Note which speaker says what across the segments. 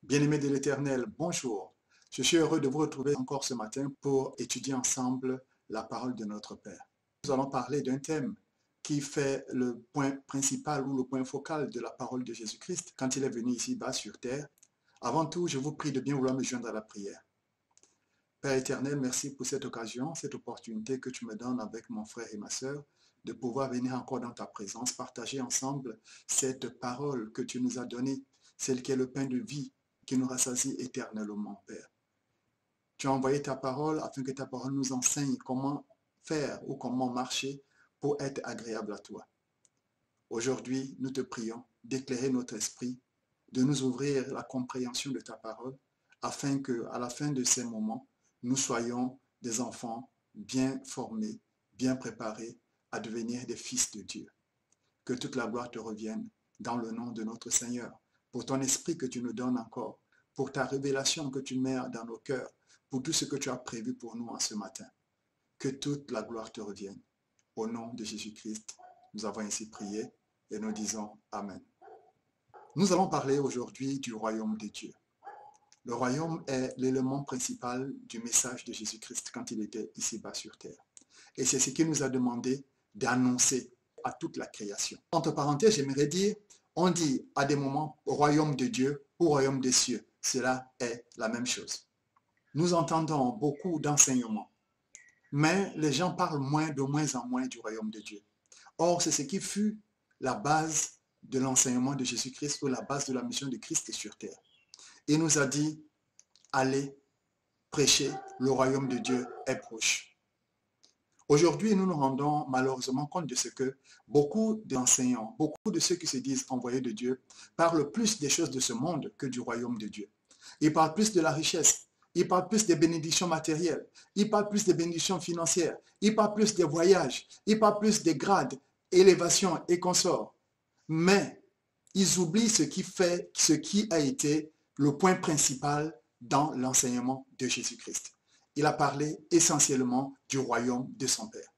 Speaker 1: Bien-aimés de l'Éternel, bonjour. Je suis heureux de vous retrouver encore ce matin pour étudier ensemble la parole de notre Père. Nous allons parler d'un thème qui fait le point principal ou le point focal de la parole de Jésus-Christ quand il est venu ici-bas sur terre. Avant tout, je vous prie de bien vouloir me joindre à la prière. Père éternel, merci pour cette occasion, cette opportunité que tu me donnes avec mon frère et ma sœur de pouvoir venir encore dans ta présence, partager ensemble cette parole que tu nous as donnée, celle qui est le pain de vie, qui nous rassasie éternellement, Père. Tu as envoyé ta parole afin que ta parole nous enseigne comment faire ou comment marcher pour être agréable à toi. Aujourd'hui, nous te prions d'éclairer notre esprit, de nous ouvrir la compréhension de ta parole, afin que, à la fin de ces moments, nous soyons des enfants bien formés, bien préparés à devenir des fils de Dieu. Que toute la gloire te revienne dans le nom de notre Seigneur, pour ton esprit que tu nous donnes encore, pour ta révélation que tu mets dans nos cœurs, pour tout ce que tu as prévu pour nous en ce matin. Que toute la gloire te revienne. Au nom de Jésus-Christ, nous avons ainsi prié et nous disons Amen. Nous allons parler aujourd'hui du royaume de Dieu. Le royaume est l'élément principal du message de Jésus-Christ quand il était ici-bas sur terre. Et c'est ce qu'il nous a demandé d'annoncer à toute la création. Entre parenthèses, j'aimerais dire, on dit à des moments royaume de Dieu ou royaume des cieux. Cela est la même chose. Nous entendons beaucoup d'enseignements, mais les gens parlent de moins en moins du royaume de Dieu. Or, c'est ce qui fut la base de l'enseignement de Jésus-Christ ou la base de la mission de Christ sur terre. Il nous a dit, allez, prêchez, le royaume de Dieu est proche. Aujourd'hui, nous nous rendons malheureusement compte de ce que beaucoup d'enseignants, beaucoup de ceux qui se disent envoyés de Dieu, parlent plus des choses de ce monde que du royaume de Dieu. Ils parlent plus de la richesse, ils parlent plus des bénédictions matérielles, ils parlent plus des bénédictions financières, ils parlent plus des voyages, ils parlent plus des grades, élévations et consorts. Mais ils oublient ce qui a été le point principal dans l'enseignement de Jésus-Christ. Il a parlé essentiellement du royaume de son Père.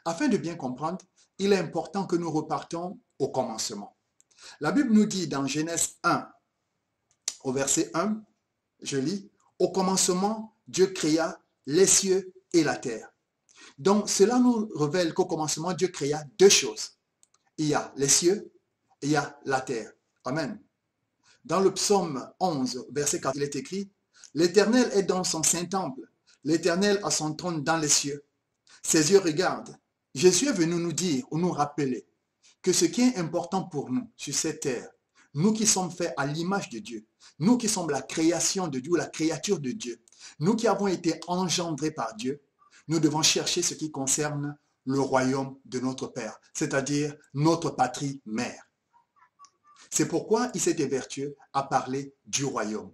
Speaker 1: Afin de bien comprendre, il est important que nous repartons au commencement. La Bible nous dit dans Genèse 1, au verset 1, je lis, « Au commencement, Dieu créa les cieux et la terre. » Donc, cela nous révèle qu'au commencement, Dieu créa deux choses. Il y a les cieux et il y a la terre. Amen. Dans le psaume 11, verset 4, il est écrit, « L'Éternel est dans son saint temple. L'Éternel a son trône dans les cieux. Ses yeux regardent. » Jésus est venu nous dire ou nous rappeler que ce qui est important pour nous sur cette terre, nous qui sommes faits à l'image de Dieu, nous qui sommes la création de Dieu, la créature de Dieu, nous qui avons été engendrés par Dieu, nous devons chercher ce qui concerne le royaume de notre Père, c'est-à-dire notre patrie mère. C'est pourquoi il s'est évertué à parler du royaume.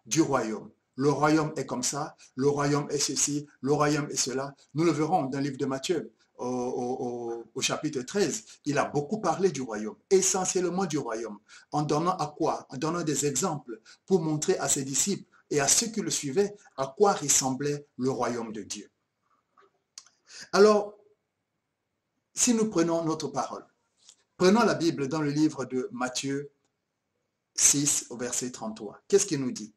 Speaker 1: Du royaume. Le royaume est comme ça, le royaume est ceci, le royaume est cela. Nous le verrons dans le livre de Matthieu, au chapitre 13. Il a beaucoup parlé du royaume, essentiellement du royaume. En donnant à quoi? En donnant des exemples pour montrer à ses disciples et à ceux qui le suivaient à quoi ressemblait le royaume de Dieu. Alors, si nous prenons notre parole, prenons la Bible dans le livre de Matthieu 6, au verset 33. Qu'est-ce qu'il nous dit?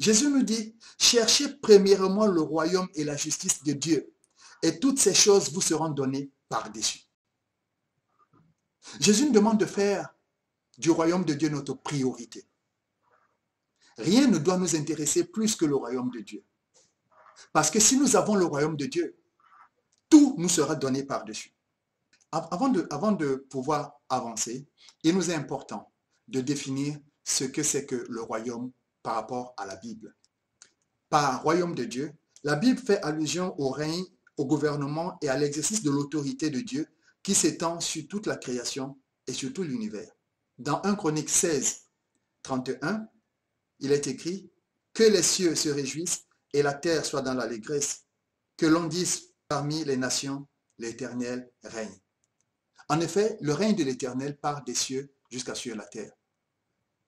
Speaker 1: Jésus nous dit, cherchez premièrement le royaume et la justice de Dieu, et toutes ces choses vous seront données par-dessus. Jésus nous demande de faire du royaume de Dieu notre priorité. Rien ne doit nous intéresser plus que le royaume de Dieu. Parce que si nous avons le royaume de Dieu, tout nous sera donné par-dessus. Avant de pouvoir avancer, il nous est important de définir ce que c'est que le royaume par rapport à la Bible. Par royaume de Dieu, la Bible fait allusion au règne, au gouvernement et à l'exercice de l'autorité de Dieu qui s'étend sur toute la création et sur tout l'univers. Dans 1 Chronique 16, 31, il est écrit « Que les cieux se réjouissent et la terre soit dans l'allégresse, que l'on dise parmi les nations, l'Éternel règne. » En effet, le règne de l'Éternel part des cieux jusqu'à sur la terre.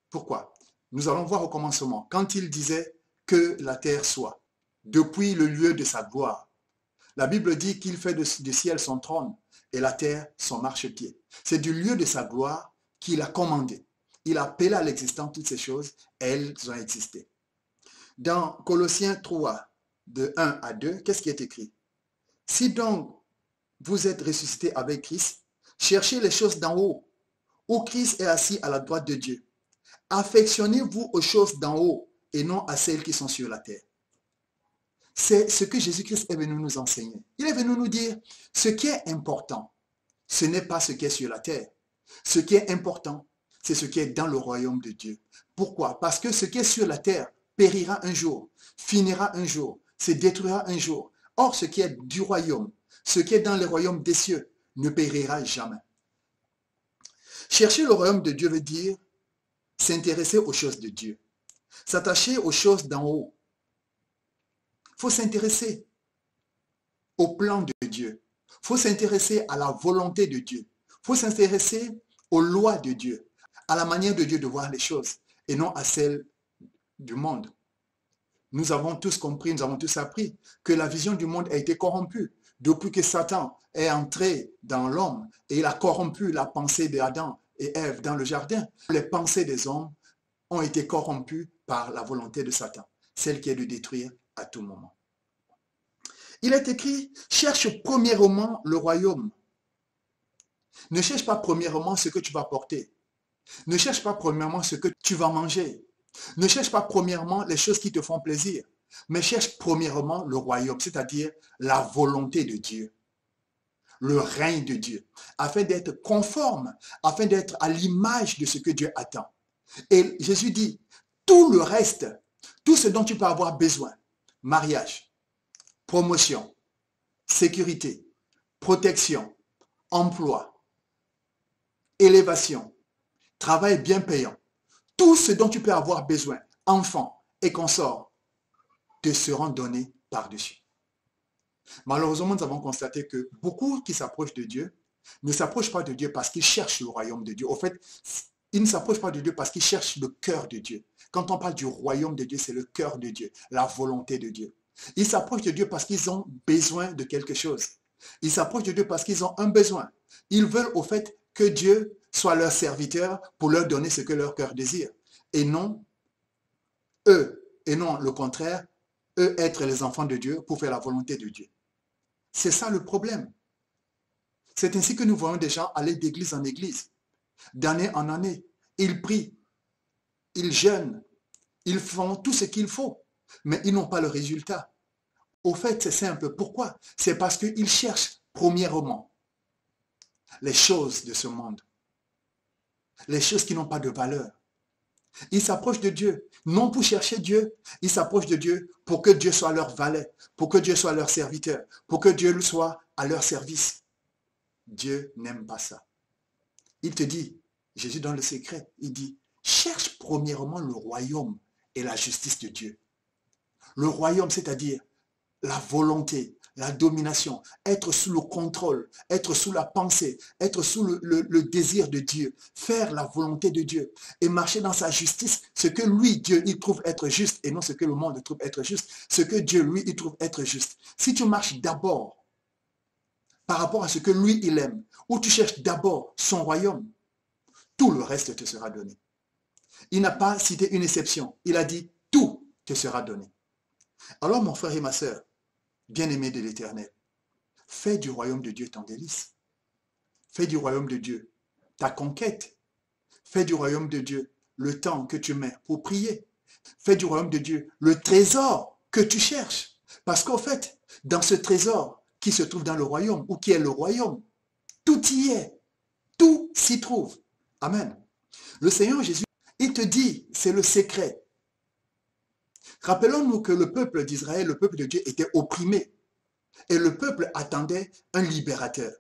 Speaker 1: Pourquoi? Nous allons voir au commencement, quand il disait que la terre soit, depuis le lieu de sa gloire. La Bible dit qu'il fait du ciel son trône et la terre son marchepied. C'est du lieu de sa gloire qu'il a commandé. Il a appelé à l'existence toutes ces choses, elles ont existé. Dans Colossiens 3, de 1 à 2, qu'est-ce qui est écrit? Si donc vous êtes ressuscité avec Christ, cherchez les choses d'en haut, où Christ est assis à la droite de Dieu. Affectionnez-vous aux choses d'en haut et non à celles qui sont sur la terre. C'est ce que Jésus-Christ est venu nous enseigner. Il est venu nous dire, ce qui est important, ce n'est pas ce qui est sur la terre. Ce qui est important, c'est ce qui est dans le royaume de Dieu. Pourquoi? Parce que ce qui est sur la terre périra un jour, finira un jour, se détruira un jour. Or, ce qui est du royaume, ce qui est dans le royaume des cieux, ne périra jamais. Chercher le royaume de Dieu veut dire s'intéresser aux choses de Dieu, s'attacher aux choses d'en haut. Il faut s'intéresser au plan de Dieu. Il faut s'intéresser à la volonté de Dieu. Il faut s'intéresser aux lois de Dieu, à la manière de Dieu de voir les choses et non à celle du monde. Nous avons tous compris, nous avons tous appris que la vision du monde a été corrompue depuis que Satan est entré dans l'homme et il a corrompu la pensée d'Adam et Ève dans le jardin. Les pensées des hommes ont été corrompues par la volonté de Satan, celle qui est de détruire à tout moment. Il est écrit, cherche premièrement le royaume. Ne cherche pas premièrement ce que tu vas porter. Ne cherche pas premièrement ce que tu vas manger. Ne cherche pas premièrement les choses qui te font plaisir, mais cherche premièrement le royaume, c'est-à-dire la volonté de Dieu, le règne de Dieu, afin d'être conforme, afin d'être à l'image de ce que Dieu attend. Et Jésus dit, tout le reste, tout ce dont tu peux avoir besoin, mariage, promotion, sécurité, protection, emploi, élévation, travail bien payant, tout ce dont tu peux avoir besoin, enfants et consorts, te seront donnés par-dessus. Malheureusement, nous avons constaté que beaucoup qui s'approchent de Dieu ne s'approchent pas de Dieu parce qu'ils cherchent le royaume de Dieu. Au fait, ils ne s'approchent pas de Dieu parce qu'ils cherchent le cœur de Dieu. Quand on parle du royaume de Dieu, c'est le cœur de Dieu, la volonté de Dieu. Ils s'approchent de Dieu parce qu'ils ont besoin de quelque chose. Ils s'approchent de Dieu parce qu'ils ont un besoin. Ils veulent au fait que Dieu soit leur serviteur pour leur donner ce que leur cœur désire. Et non eux, et non le contraire, eux être les enfants de Dieu pour faire la volonté de Dieu. C'est ça le problème. C'est ainsi que nous voyons des gens aller d'église en église, d'année en année. Ils prient, ils jeûnent, ils font tout ce qu'il faut, mais ils n'ont pas le résultat. Au fait, c'est simple. Pourquoi? C'est parce qu'ils cherchent premièrement les choses de ce monde, les choses qui n'ont pas de valeur. Ils s'approchent de Dieu, non pour chercher Dieu, ils s'approchent de Dieu pour que Dieu soit leur valet, pour que Dieu soit leur serviteur, pour que Dieu soit à leur service. Dieu n'aime pas ça. Il te dit, Jésus dans le secret, il dit, cherche premièrement le royaume et la justice de Dieu. Le royaume, c'est-à-dire la volonté, la domination, être sous le contrôle, être sous la pensée, être sous le désir de Dieu, faire la volonté de Dieu et marcher dans sa justice, ce que lui, Dieu, il trouve être juste et non ce que le monde trouve être juste, ce que Dieu, lui, il trouve être juste. Si tu marches d'abord par rapport à ce que lui, il aime, ou tu cherches d'abord son royaume, tout le reste te sera donné. Il n'a pas cité une exception, il a dit tout te sera donné. Alors mon frère et ma sœur, bien-aimé de l'Éternel, fais du royaume de Dieu ton délice. Fais du royaume de Dieu ta conquête. Fais du royaume de Dieu le temps que tu mets pour prier. Fais du royaume de Dieu le trésor que tu cherches. Parce qu'au fait, dans ce trésor qui se trouve dans le royaume, ou qui est le royaume, tout y est. Tout s'y trouve. Amen. Le Seigneur Jésus, il te dit, c'est le secret. Rappelons-nous que le peuple d'Israël, le peuple de Dieu, était opprimé. Et le peuple attendait un libérateur.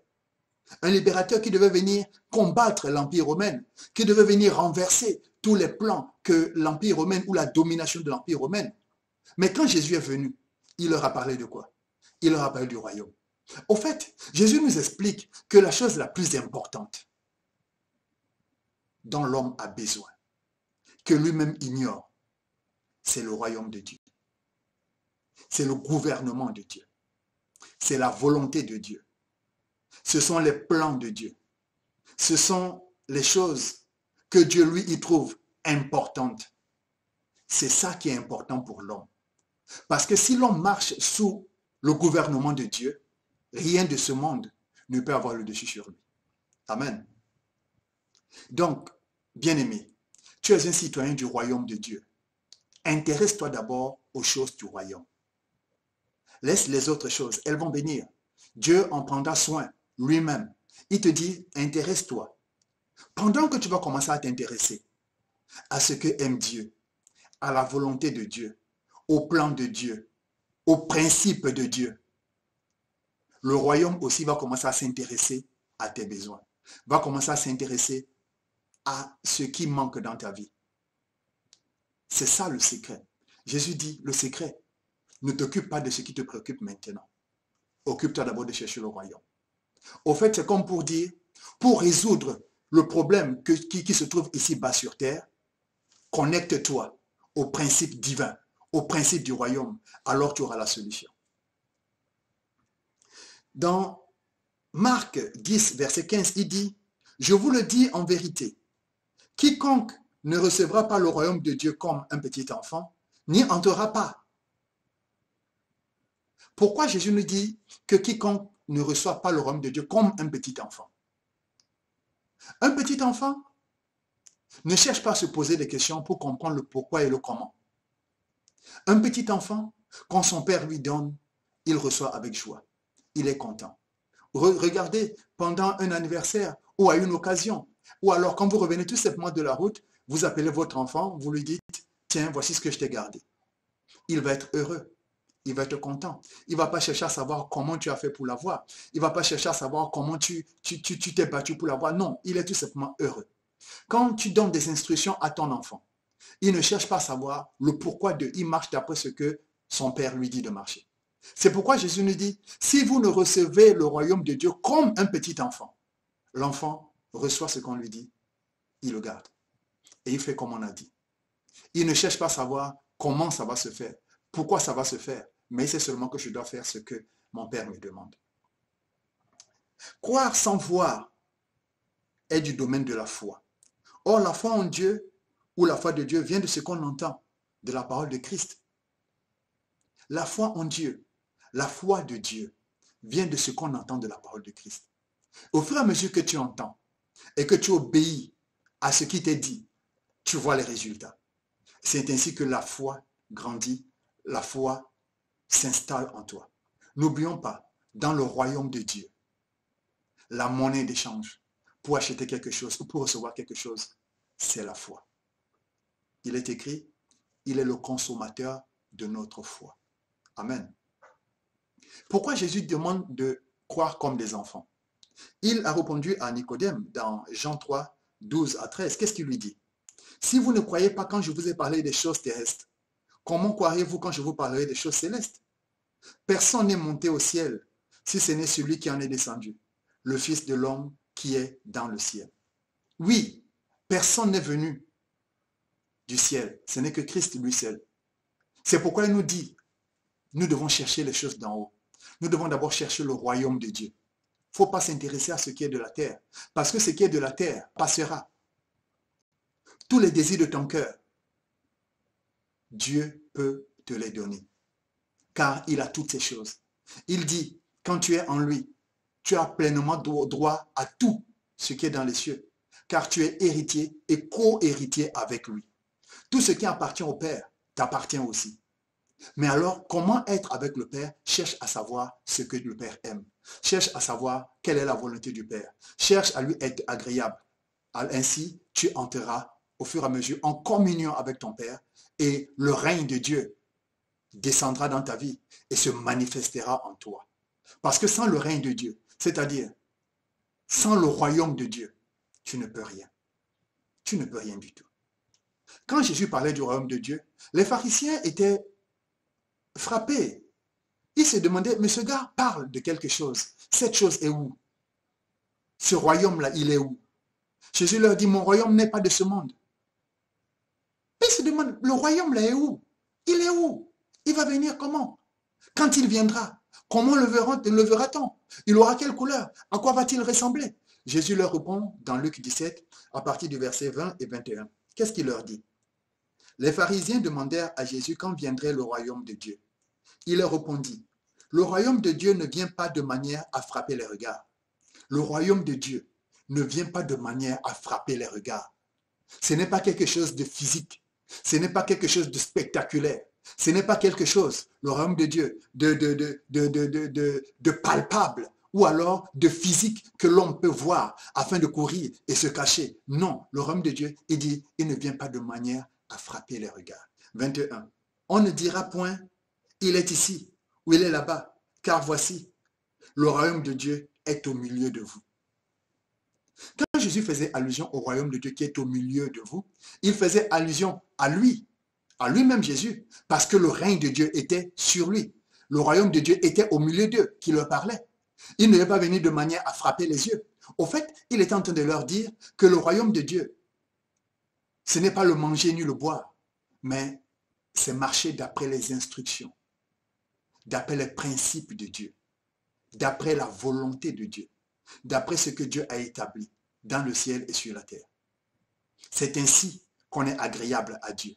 Speaker 1: Un libérateur qui devait venir combattre l'Empire romain, qui devait venir renverser tous les plans que l'Empire romain ou la domination de l'Empire romain. Mais quand Jésus est venu, il leur a parlé de quoi? Il leur a parlé du royaume. Au fait, Jésus nous explique que la chose la plus importante dont l'homme a besoin, que lui-même ignore, c'est le royaume de Dieu. C'est le gouvernement de Dieu. C'est la volonté de Dieu. Ce sont les plans de Dieu. Ce sont les choses que Dieu, lui, y trouve importante. C'est ça qui est important pour l'homme. Parce que si l'homme marche sous le gouvernement de Dieu, rien de ce monde ne peut avoir le dessus sur lui. Amen. Donc, bien-aimé, tu es un citoyen du royaume de Dieu. Intéresse-toi d'abord aux choses du royaume. Laisse les autres choses, elles vont venir. Dieu en prendra soin lui-même. Il te dit, intéresse-toi. Pendant que tu vas commencer à t'intéresser à ce que aime Dieu, à la volonté de Dieu, au plan de Dieu, au principe de Dieu, le royaume aussi va commencer à s'intéresser à tes besoins, va commencer à s'intéresser à ce qui manque dans ta vie. C'est ça le secret. Jésus dit, le secret, ne t'occupe pas de ce qui te préoccupe maintenant. Occupe-toi d'abord de chercher le royaume. Au fait, c'est comme pour dire, pour résoudre le problème qui se trouve ici bas sur terre, connecte-toi au principe divin, au principe du royaume, alors tu auras la solution. Dans Marc 10, verset 15, il dit, je vous le dis en vérité, quiconque ne recevra pas le royaume de Dieu comme un petit enfant, n'y entrera pas. Pourquoi Jésus nous dit que quiconque ne reçoit pas le royaume de Dieu comme un petit enfant? Un petit enfant ne cherche pas à se poser des questions pour comprendre le pourquoi et le comment. Un petit enfant, quand son père lui donne, il reçoit avec joie. Il est content. Regardez, pendant un anniversaire ou à une occasion, ou alors quand vous revenez tout simplement de la route, vous appelez votre enfant, vous lui dites, tiens, voici ce que je t'ai gardé. Il va être heureux. Il va être content. Il ne va pas chercher à savoir comment tu as fait pour l'avoir. Il ne va pas chercher à savoir comment tu t'es battu pour l'avoir. Non, il est tout simplement heureux. Quand tu donnes des instructions à ton enfant, il ne cherche pas à savoir le pourquoi il marche d'après ce que son père lui dit de marcher. C'est pourquoi Jésus nous dit, si vous ne recevez le royaume de Dieu comme un petit enfant, l'enfant reçoit ce qu'on lui dit, il le garde. Et il fait comme on a dit. Il ne cherche pas à savoir comment ça va se faire, pourquoi ça va se faire, mais c'est seulement que je dois faire ce que mon père me demande. Croire sans voir est du domaine de la foi. Or, la foi en Dieu ou la foi de Dieu vient de ce qu'on entend, de la parole de Christ. La foi en Dieu, la foi de Dieu vient de ce qu'on entend de la parole de Christ. Au fur et à mesure que tu entends et que tu obéis à ce qui t'est dit, tu vois les résultats. C'est ainsi que la foi grandit, la foi s'installe en toi. N'oublions pas, dans le royaume de Dieu, la monnaie d'échange pour acheter quelque chose ou pour recevoir quelque chose, c'est la foi. Il est écrit, il est le consommateur de notre foi. Amen. Pourquoi Jésus demande de croire comme des enfants? Il a répondu à Nicodème dans Jean 3, 12 à 13. Qu'est-ce qu'il lui dit? Si vous ne croyez pas quand je vous ai parlé des choses terrestres, comment croirez-vous quand je vous parlerai des choses célestes? Personne n'est monté au ciel, si ce n'est celui qui en est descendu, le Fils de l'homme qui est dans le ciel. Oui, personne n'est venu du ciel, ce n'est que Christ lui seul. C'est pourquoi il nous dit, nous devons chercher les choses d'en haut. Nous devons d'abord chercher le royaume de Dieu. Il ne faut pas s'intéresser à ce qui est de la terre, parce que ce qui est de la terre passera. Tous les désirs de ton cœur, Dieu peut te les donner, car il a toutes ces choses. Il dit, quand tu es en lui, tu as pleinement droit à tout ce qui est dans les cieux, car tu es héritier et co-héritier avec lui. Tout ce qui appartient au Père t'appartient aussi. Mais alors, comment être avec le Père? Cherche à savoir ce que le Père aime. Cherche à savoir quelle est la volonté du Père. Cherche à lui être agréable. Ainsi, tu entreras au fur et à mesure en communion avec ton Père et le règne de Dieu descendra dans ta vie et se manifestera en toi. Parce que sans le règne de Dieu, c'est-à-dire sans le royaume de Dieu, tu ne peux rien. Tu ne peux rien du tout. Quand Jésus parlait du royaume de Dieu, les pharisiens étaient frappés. Ils se demandaient, mais ce gars parle de quelque chose. Cette chose est où? Ce royaume-là, il est où? Jésus leur dit, mon royaume n'est pas de ce monde. Ils se demandent, le royaume-là est où? Il est où? Il va venir comment? Quand il viendra, comment le verra-t-on? Il aura quelle couleur? À quoi va-t-il ressembler? Jésus leur répond dans Luc 17, à partir du verset 20 et 21. Qu'est-ce qu'il leur dit? Les pharisiens demandèrent à Jésus quand viendrait le royaume de Dieu. Il leur répondit, le royaume de Dieu ne vient pas de manière à frapper les regards. Le royaume de Dieu ne vient pas de manière à frapper les regards. Ce n'est pas quelque chose de physique. Ce n'est pas quelque chose de spectaculaire. Ce n'est pas quelque chose, le royaume de Dieu, de palpable ou alors de physique que l'homme peut voir afin de courir et se cacher. Non, le royaume de Dieu, il dit, il ne vient pas de manière à frapper les regards. 21. On ne dira point, il est ici ou il est là-bas, car voici, le royaume de Dieu est au milieu de vous. Quand Jésus faisait allusion au royaume de Dieu qui est au milieu de vous, il faisait allusion à lui-même Jésus, parce que le règne de Dieu était sur lui. Le royaume de Dieu était au milieu d'eux, qui leur parlait. Il ne devait pas venir de manière à frapper les yeux. Au fait, il était en train de leur dire que le royaume de Dieu, ce n'est pas le manger ni le boire, mais c'est marcher d'après les instructions, d'après les principes de Dieu, d'après la volonté de Dieu, d'après ce que Dieu a établi dans le ciel et sur la terre. C'est ainsi qu'on est agréable à Dieu.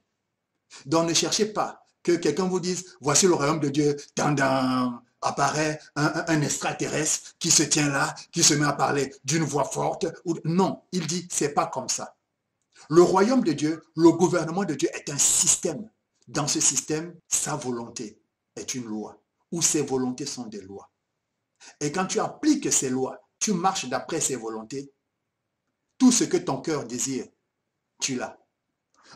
Speaker 1: Donc ne cherchez pas que quelqu'un vous dise, voici le royaume de Dieu, apparaît un extraterrestre qui se tient là, qui se met à parler d'une voix forte. Non, il dit, c'est pas comme ça. Le royaume de Dieu, le gouvernement de Dieu est un système. Dans ce système, sa volonté est une loi, ou ses volontés sont des lois. Et quand tu appliques ces lois, tu marches d'après ses volontés, tout ce que ton cœur désire, tu l'as.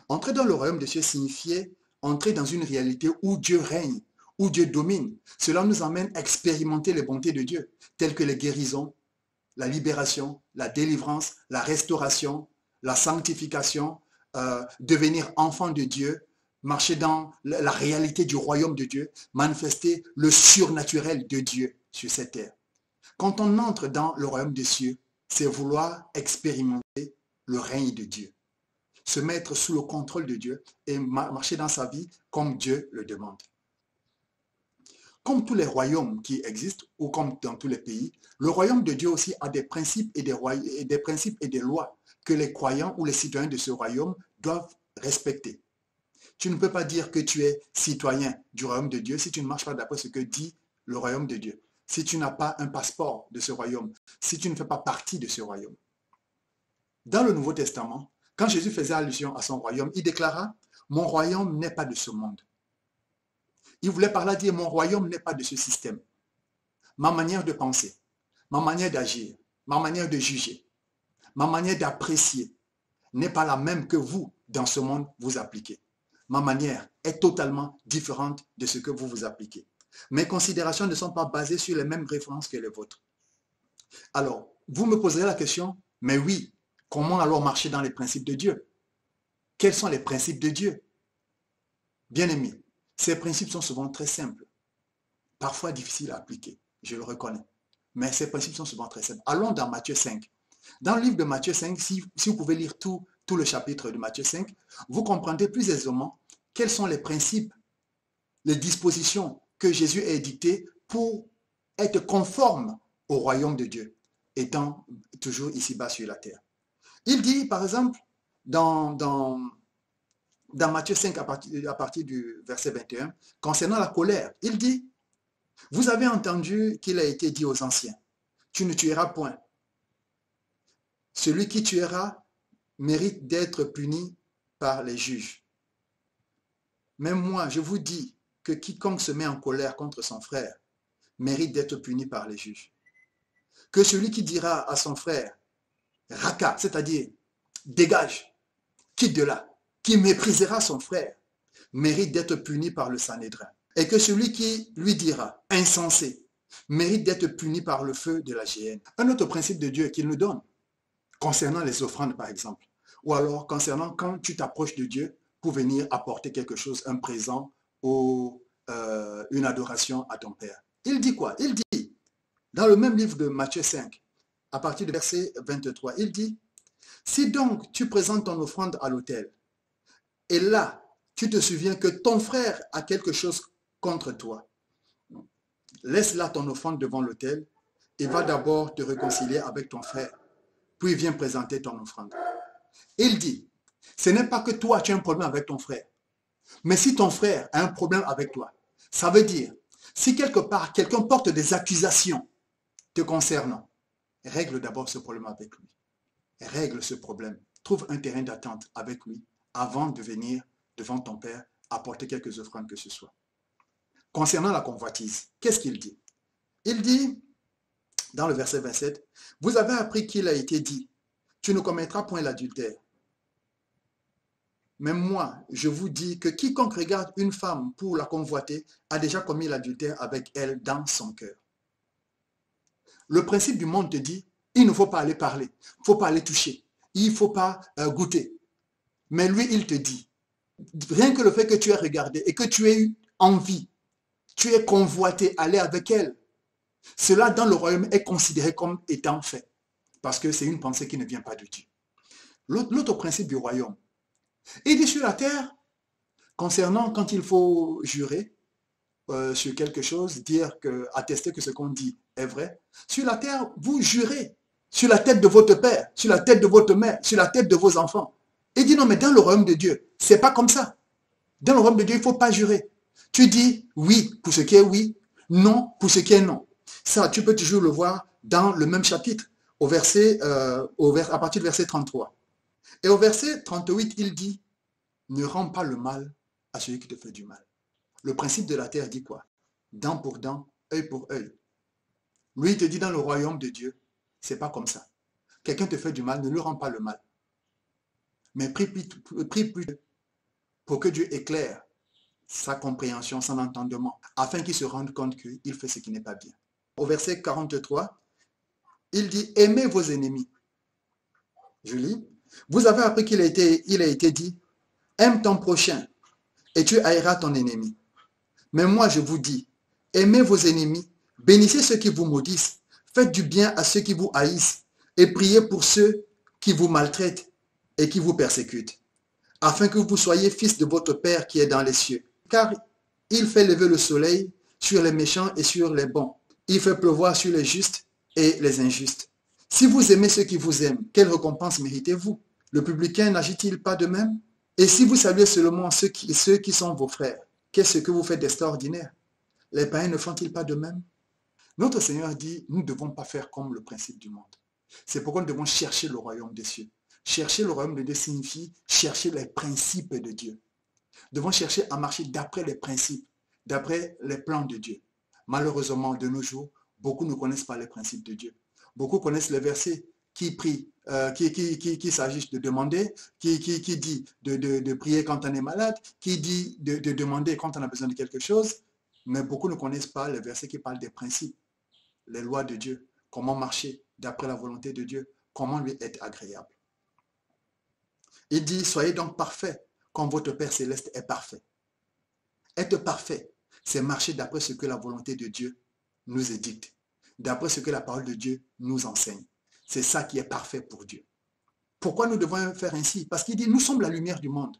Speaker 1: Entrer dans le royaume de Dieu signifiait entrer dans une réalité où Dieu règne, où Dieu domine. Cela nous emmène à expérimenter les bontés de Dieu, telles que les guérisons, la libération, la délivrance, la restauration, la sanctification, devenir enfant de Dieu, marcher dans la réalité du royaume de Dieu, manifester le surnaturel de Dieu sur cette terre. Quand on entre dans le royaume des cieux, c'est vouloir expérimenter le règne de Dieu, se mettre sous le contrôle de Dieu et marcher dans sa vie comme Dieu le demande. Comme tous les royaumes qui existent, ou comme dans tous les pays, le royaume de Dieu aussi a des principes et des lois que les croyants ou les citoyens de ce royaume doivent respecter. Tu ne peux pas dire que tu es citoyen du royaume de Dieu si tu ne marches pas d'après ce que dit le royaume de Dieu, si tu n'as pas un passeport de ce royaume, si tu ne fais pas partie de ce royaume. Dans le Nouveau Testament, quand Jésus faisait allusion à son royaume, il déclara « Mon royaume n'est pas de ce monde ». Il voulait par là dire « Mon royaume n'est pas de ce système ». Ma manière de penser, ma manière d'agir, ma manière de juger, ma manière d'apprécier n'est pas la même que vous, dans ce monde, vous appliquez. Ma manière est totalement différente de ce que vous appliquez. Mes considérations ne sont pas basées sur les mêmes références que les vôtres. Alors, vous me poserez la question, mais oui, comment alors marcher dans les principes de Dieu? Quels sont les principes de Dieu? Bien-aimés, ces principes sont souvent très simples, parfois difficiles à appliquer, je le reconnais, mais ces principes sont souvent très simples. Allons dans Matthieu 5. Dans le livre de Matthieu 5, si vous pouvez lire tout le chapitre de Matthieu 5, vous comprendrez plus aisément quels sont les principes, les dispositions que Jésus a édictées pour être conforme au royaume de Dieu, étant toujours ici-bas sur la terre. Il dit, par exemple, dans Matthieu 5, à partir du verset 21, concernant la colère, il dit, « Vous avez entendu qu'il a été dit aux anciens, tu ne tueras point. Celui qui tuera mérite d'être puni par les juges. Mais moi, je vous dis que quiconque se met en colère contre son frère mérite d'être puni par les juges. Que celui qui dira à son frère, raka, c'est-à-dire dégage, quitte de là, qui méprisera son frère, mérite d'être puni par le Sanhédrin. Et que celui qui lui dira, insensé, mérite d'être puni par le feu de la géhenne. Un autre principe de Dieu qu'il nous donne, concernant les offrandes par exemple, ou alors concernant quand tu t'approches de Dieu pour venir apporter quelque chose, un présent ou une adoration à ton Père. Il dit quoi? Il dit, dans le même livre de Matthieu 5, à partir du verset 23, il dit, « Si donc tu présentes ton offrande à l'autel, et là, tu te souviens que ton frère a quelque chose contre toi, laisse là ton offrande devant l'autel et va d'abord te réconcilier avec ton frère. puis viens présenter ton offrande. Il dit, ce n'est pas que toi tu as un problème avec ton frère, mais si ton frère a un problème avec toi, ça veut dire, si quelque part quelqu'un porte des accusations te concernant, règle d'abord ce problème avec lui. Règle ce problème. Trouve un terrain d'attente avec lui avant de venir devant ton père apporter quelques offrandes que ce soit. Concernant la convoitise, qu'est-ce qu'il dit? Il dit, dans le verset 27, « Vous avez appris qu'il a été dit, tu ne commettras point l'adultère. Mais moi, je vous dis que quiconque regarde une femme pour la convoiter a déjà commis l'adultère avec elle dans son cœur. » Le principe du monde te dit, il ne faut pas aller parler, il ne faut pas aller toucher, il ne faut pas goûter. Mais lui, il te dit, rien que le fait que tu aies regardé et que tu aies eu envie, tu aies convoité aller avec elle, cela dans le royaume est considéré comme étant fait. Parce que c'est une pensée qui ne vient pas de Dieu. L'autre principe du royaume, il dit sur la terre, concernant quand il faut jurer sur quelque chose, attester que ce qu'on dit est vrai, sur la terre, vous jurez sur la tête de votre père, sur la tête de votre mère, sur la tête de vos enfants. Il dit non, mais dans le royaume de Dieu, c'est pas comme ça. Dans le royaume de Dieu, il ne faut pas jurer. Tu dis oui pour ce qui est oui, non pour ce qui est non. Ça, tu peux toujours le voir dans le même chapitre, à partir du verset 33. Et au verset 38, il dit, ne rends pas le mal à celui qui te fait du mal. Le principe de la terre dit quoi? Dent pour dent, œil pour œil. Lui, il te dit dans le royaume de Dieu, c'est pas comme ça. Quelqu'un te fait du mal, ne lui rends pas le mal. Mais prie plus pour que Dieu éclaire sa compréhension, son entendement, afin qu'il se rende compte qu'il fait ce qui n'est pas bien. Au verset 43, il dit, aimez vos ennemis. Je lis, vous avez appris qu'il a été dit, aime ton prochain et tu haïras ton ennemi. Mais moi je vous dis, aimez vos ennemis, bénissez ceux qui vous maudissent, faites du bien à ceux qui vous haïssent et priez pour ceux qui vous maltraitent et qui vous persécutent, afin que vous soyez fils de votre Père qui est dans les cieux. Car il fait lever le soleil sur les méchants et sur les bons. Il fait pleuvoir sur les justes et les injustes. Si vous aimez ceux qui vous aiment, quelle récompense méritez-vous? Le publicain n'agit-il pas de même? Et si vous saluez seulement ceux qui sont vos frères, qu'est-ce que vous faites d'extraordinaire? Les païens ne font-ils pas de même? Notre Seigneur dit, nous ne devons pas faire comme le principe du monde. C'est pourquoi nous devons chercher le royaume des cieux. Chercher le royaume de Dieu signifie chercher les principes de Dieu. Nous devons chercher à marcher d'après les principes, d'après les plans de Dieu. Malheureusement, de nos jours, beaucoup ne connaissent pas les principes de Dieu. Beaucoup connaissent les versets qui prient, qui s'agissent de demander, qui dit de prier quand on est malade, qui dit de demander quand on a besoin de quelque chose, mais beaucoup ne connaissent pas les versets qui parlent des principes, les lois de Dieu, comment marcher d'après la volonté de Dieu, comment lui être agréable. Il dit, soyez donc parfaits, comme votre Père Céleste est parfait. Être parfait, c'est marcher d'après ce que la volonté de Dieu nous édicte, d'après ce que la parole de Dieu nous enseigne. C'est ça qui est parfait pour Dieu. Pourquoi nous devons faire ainsi? Parce qu'il dit, nous sommes la lumière du monde.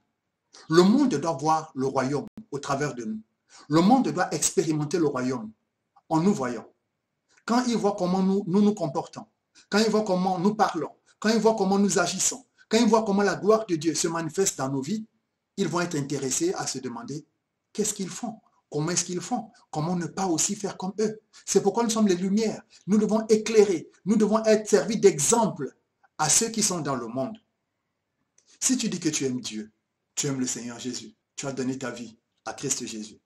Speaker 1: Le monde doit voir le royaume au travers de nous. Le monde doit expérimenter le royaume en nous voyant. Quand il voit comment nous nous comportons, quand il voit comment nous parlons, quand il voit comment nous agissons, quand il voit comment la gloire de Dieu se manifeste dans nos vies, ils vont être intéressés à se demander qu'est-ce qu'ils font? Comment est-ce qu'ils font? Comment ne pas aussi faire comme eux? C'est pourquoi nous sommes les lumières. Nous devons éclairer. Nous devons être servis d'exemple à ceux qui sont dans le monde. Si tu dis que tu aimes Dieu, tu aimes le Seigneur Jésus, tu as donné ta vie à Christ Jésus,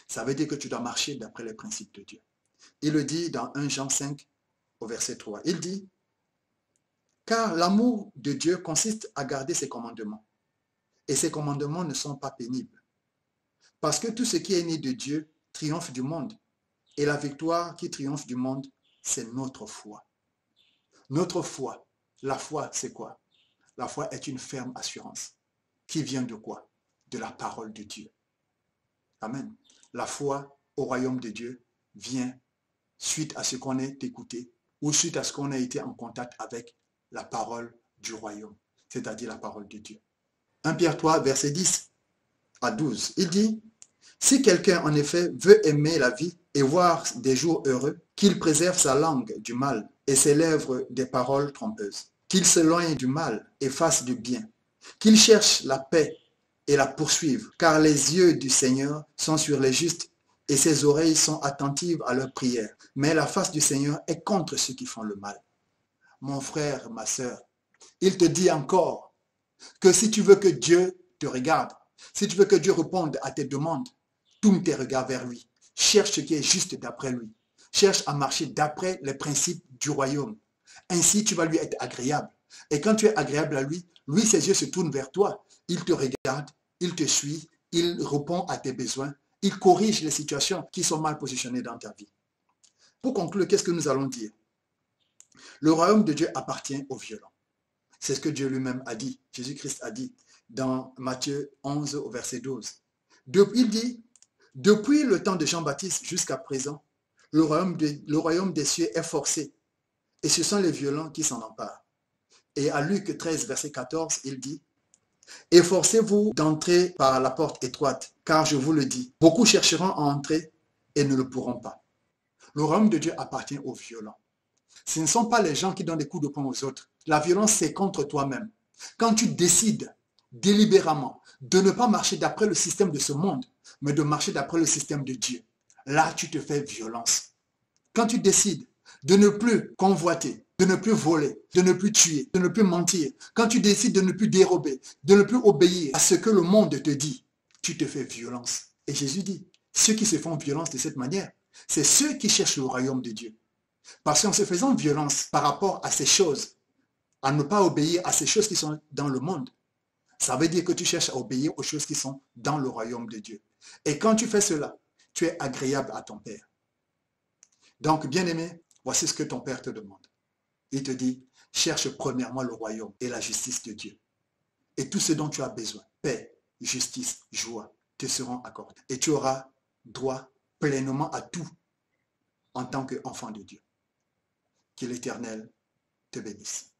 Speaker 1: ça veut dire que tu dois marcher d'après les principes de Dieu. Il le dit dans 1 Jean 5 au verset 3. Il dit, car l'amour de Dieu consiste à garder ses commandements. Et ses commandements ne sont pas pénibles. Parce que tout ce qui est né de Dieu triomphe du monde. Et la victoire qui triomphe du monde, c'est notre foi. Notre foi, la foi, c'est quoi? La foi est une ferme assurance. Qui vient de quoi? De la parole de Dieu. Amen. La foi au royaume de Dieu vient suite à ce qu'on ait écouté ou suite à ce qu'on a été en contact avec la parole du royaume, c'est-à-dire la parole de Dieu. 1 Pierre 3, verset 10 à 12, il dit, si quelqu'un en effet veut aimer la vie et voir des jours heureux, qu'il préserve sa langue du mal et ses lèvres des paroles trompeuses, qu'il s'éloigne du mal et fasse du bien, qu'il cherche la paix et la poursuive, car les yeux du Seigneur sont sur les justes et ses oreilles sont attentives à leurs prières. Mais la face du Seigneur est contre ceux qui font le mal. Mon frère, ma sœur, il te dit encore que si tu veux que Dieu te regarde, si tu veux que Dieu réponde à tes demandes, tourne tes regards vers lui. Cherche ce qui est juste d'après lui. Cherche à marcher d'après les principes du royaume. Ainsi, tu vas lui être agréable. Et quand tu es agréable à lui, lui, ses yeux se tournent vers toi. Il te regarde, il te suit, il répond à tes besoins, il corrige les situations qui sont mal positionnées dans ta vie. Pour conclure, qu'est-ce que nous allons dire? Le royaume de Dieu appartient aux violents. C'est ce que Dieu lui-même a dit. Jésus-Christ a dit dans Matthieu 11 au verset 12. Il dit, depuis le temps de Jean-Baptiste jusqu'à présent, le royaume des cieux est forcé. Et ce sont les violents qui s'en emparent. Et à Luc 13, verset 14, il dit, efforcez-vous d'entrer par la porte étroite, car je vous le dis, beaucoup chercheront à entrer et ne le pourront pas. Le royaume de Dieu appartient aux violents. Ce ne sont pas les gens qui donnent des coups de poing aux autres. La violence, c'est contre toi-même. Quand tu décides délibérément de ne pas marcher d'après le système de ce monde, mais de marcher d'après le système de Dieu, là, tu te fais violence. Quand tu décides de ne plus convoiter, de ne plus voler, de ne plus tuer, de ne plus mentir, quand tu décides de ne plus dérober, de ne plus obéir à ce que le monde te dit, tu te fais violence. Et Jésus dit, ceux qui se font violence de cette manière, c'est ceux qui cherchent le royaume de Dieu. Parce qu'en se faisant violence par rapport à ces choses, à ne pas obéir à ces choses qui sont dans le monde, ça veut dire que tu cherches à obéir aux choses qui sont dans le royaume de Dieu. Et quand tu fais cela, tu es agréable à ton Père. Donc, bien-aimé, voici ce que ton Père te demande. Il te dit, cherche premièrement le royaume et la justice de Dieu. Et tout ce dont tu as besoin, paix, justice, joie, te seront accordés. Et tu auras droit pleinement à tout en tant qu'enfant de Dieu. Que l'Éternel te bénisse.